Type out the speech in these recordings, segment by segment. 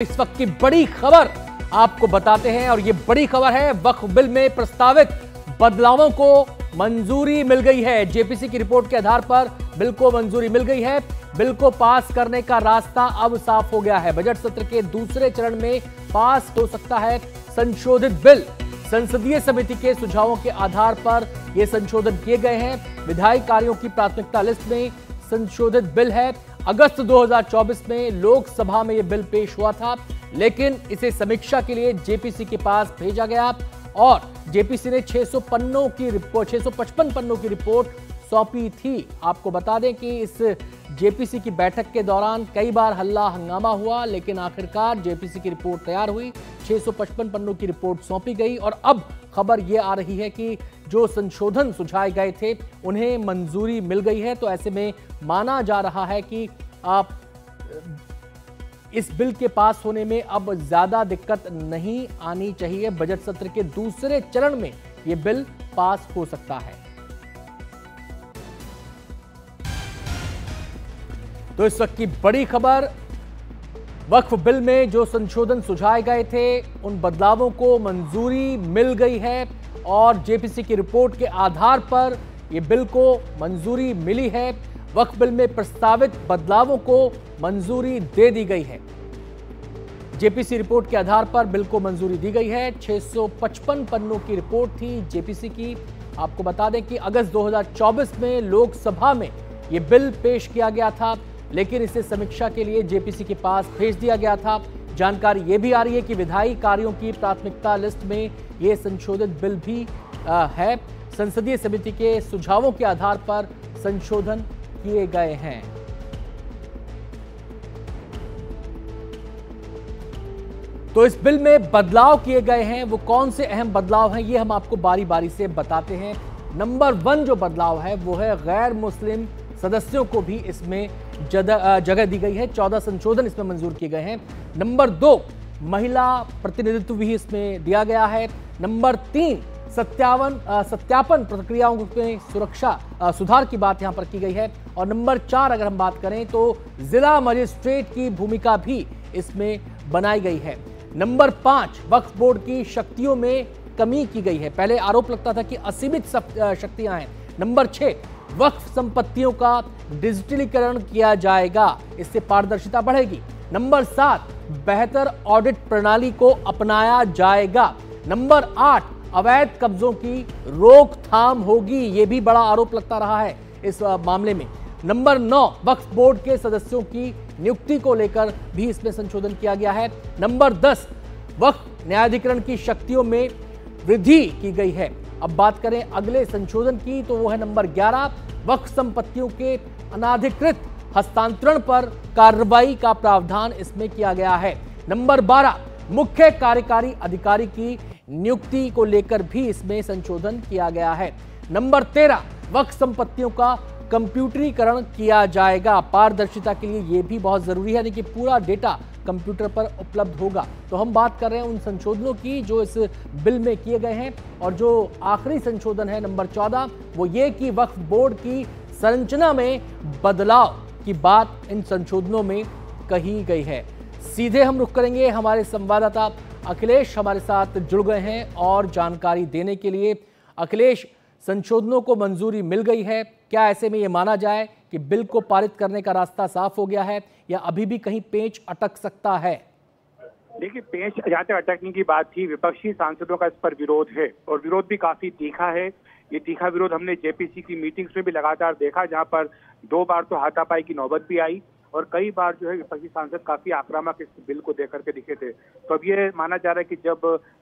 इस वक्त की बड़ी खबर आपको बताते हैं और ये बड़ी खबर है वक्फ बिल में प्रस्तावित बदलावों को मंजूरी मिल गई है। जेपीसी की रिपोर्ट के आधार पर बिल को मंजूरी मिल गई है। बिल को पास करने का रास्ता अब साफ हो गया है। बजट सत्र के दूसरे चरण में पास हो सकता है संशोधित बिल। संसदीय समिति के सुझावों के आधार पर यह संशोधन किए गए हैं। विधायी कार्यों की प्राथमिकता लिस्ट में संशोधित बिल है। अगस्त 2024 में लोकसभा में यह बिल पेश हुआ था, लेकिन इसे समीक्षा के लिए जेपीसी के पास भेजा गया और जेपीसी ने 655 पन्नों की रिपोर्ट सौंपी थी। आपको बता दें कि इस जेपीसी की बैठक के दौरान कई बार हल्ला हंगामा हुआ, लेकिन आखिरकार जेपीसी की रिपोर्ट तैयार हुई, 655 पन्नों की रिपोर्ट सौंपी गई और अब खबर यह आ रही है कि जो संशोधन सुझाए गए थे उन्हें मंजूरी मिल गई है। तो ऐसे में माना जा रहा है कि आप इस बिल के पास होने में अब ज्यादा दिक्कत नहीं आनी चाहिए। बजट सत्र के दूसरे चरण में यह बिल पास हो सकता है। तो इस वक्त की बड़ी खबर, वक्फ बिल में जो संशोधन सुझाए गए थे उन बदलावों को मंजूरी मिल गई है और जेपीसी की रिपोर्ट के आधार पर यह बिल को मंजूरी मिली है। वक्फ बिल में प्रस्तावित बदलावों को मंजूरी दे दी गई है। जेपीसी रिपोर्ट के आधार पर बिल को मंजूरी दी गई है। 655 पन्नों की रिपोर्ट थी जेपीसी की। आपको बता दें कि अगस्त 2024 में लोकसभा में यह बिल पेश किया गया था, लेकिन इसे समीक्षा के लिए जेपीसी के पास भेज दिया गया था। जानकारी यह भी आ रही है कि विधायी कार्यों की प्राथमिकता लिस्ट में यह संशोधित बिल भी है। संसदीय समिति के सुझावों के आधार पर संशोधन किए गए हैं। तो इस बिल में बदलाव किए गए हैं, वो कौन से अहम बदलाव हैं, ये हम आपको बारी बारी से बताते हैं। नंबर 1 जो बदलाव है वो है गैर मुस्लिम सदस्यों को भी इसमें जगह दी गई है। 14 संशोधन इसमें मंजूर किए गए हैं। नंबर 2 महिला प्रतिनिधित्व भी इसमें दिया गया है। नंबर 3 सत्यापन प्रक्रियाओं में सुधार की बात यहां पर की गई है। और नंबर 4 अगर हम बात करें तो जिला मजिस्ट्रेट की भूमिका भी इसमें बनाई गई है। नंबर 5 वक्फ बोर्ड की शक्तियों में कमी की गई है। पहले आरोप लगता था कि असीमित शक्तियां हैं। नंबर 6 वक्फ संपत्तियों का डिजिटलीकरण किया जाएगा, इससे पारदर्शिता बढ़ेगी। नंबर 7 बेहतर ऑडिट प्रणाली को अपनाया जाएगा। नंबर 8 अवैध कब्जों की रोकथाम होगी, यह भी बड़ा आरोप लगता रहा है इस मामले में। नंबर 9 वक्फ बोर्ड के सदस्यों की नियुक्ति को लेकर भी इसमें संशोधन किया गया है। नंबर 10 वक्फ न्यायाधिकरण की शक्तियों में वृद्धि की गई है। अब बात करें अगले संशोधन की तो वो है नंबर 11 वक्फ संपत्तियों के अनाधिकृत हस्तांतरण पर कार्रवाई का प्रावधान इसमें किया गया है। नंबर 12 मुख्य कार्यकारी अधिकारी की नियुक्ति को लेकर भी इसमें संशोधन किया गया है। नंबर 13 वक्फ संपत्तियों का कंप्यूटरीकरण किया जाएगा। पारदर्शिता के लिए यह भी बहुत जरूरी है कि पूरा डेटा कंप्यूटर पर उपलब्ध होगा। तो हम बात कर रहे हैं उन संशोधनों की जो इस बिल में किए गए हैं। और जो आखिरी संशोधन है नंबर 14 वो ये कि वक्फ बोर्ड की संरचना में बदलाव की बात इन संशोधनों में कही गई है। सीधे हम रुख करेंगे, हमारे संवाददाता अखिलेश हमारे साथ जुड़ गए हैं और जानकारी देने के लिए। अखिलेश, संशोधनों को मंजूरी मिल गई है, क्या ऐसे में यह माना जाए कि बिल को पारित करने का रास्ता साफ हो गया है या अभी भी कहीं पेंच अटक सकता है? देखिए, पेंच जहाँ तक अटकने की बात थी, विपक्षी सांसदों का इस पर विरोध है और विरोध भी काफी तीखा है। ये तीखा विरोध हमने जेपीसी की मीटिंग्स में भी लगातार देखा, जहाँ पर 2 बार तो हाथापाई की नौबत भी आई और कई बार जो है विपक्षी सांसद काफी आक्रामक इस बिल को देख करके दिखे थे। तो अब ये माना जा रहा है कि जब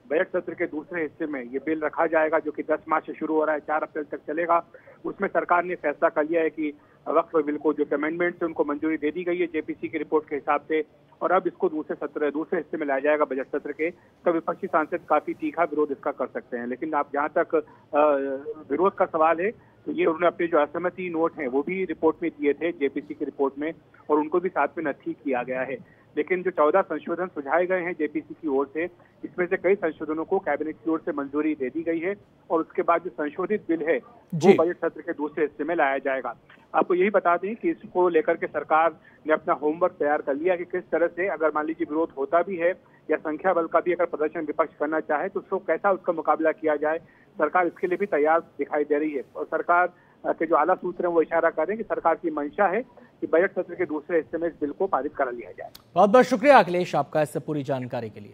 बजट सत्र के दूसरे हिस्से में ये बिल रखा जाएगा, जो कि 10 मार्च से शुरू हो रहा है, 4 अप्रैल तक चलेगा, उसमें सरकार ने फैसला कर लिया है कि वक्फ बिल को जो अमेंडमेंट्स है उनको मंजूरी दे दी गई है जेपीसी की रिपोर्ट के हिसाब से और अब इसको दूसरे हिस्से में लाया जाएगा बजट सत्र के। तो विपक्षी सांसद काफी तीखा विरोध इसका कर सकते हैं। लेकिन आप जहाँ तक विरोध का सवाल है, तो ये उन्होंने अपने जो असहमति नोट हैं वो भी रिपोर्ट में दिए थे, जेपीसी की रिपोर्ट में, और उनको भी साथ में नथी किया गया है। लेकिन जो 14 संशोधन सुझाए गए हैं जेपीसी की ओर से, इसमें से कई संशोधनों को कैबिनेट की ओर से मंजूरी दे दी गई है और उसके बाद जो संशोधित बिल है वो बजट सत्र के दूसरे हिस्से में लाया जाएगा। आपको यही बता दें कि इसको लेकर के सरकार ने अपना होमवर्क तैयार कर लिया कि किस तरह से अगर मान लीजिए विरोध होता भी है या संख्या बल का भी अगर प्रदर्शन विपक्ष करना चाहे तो उसको कैसा उसका मुकाबला किया जाए, सरकार इसके लिए भी तैयार दिखाई दे रही है। और सरकार के जो आला सूत्र हैं वो इशारा कर रहे हैं कि सरकार की मंशा है कि बजट सत्र के दूसरे हिस्से में इस बिल को पारित करा लिया जाए। बहुत बहुत शुक्रिया अखिलेश आपका इस पूरी जानकारी के लिए।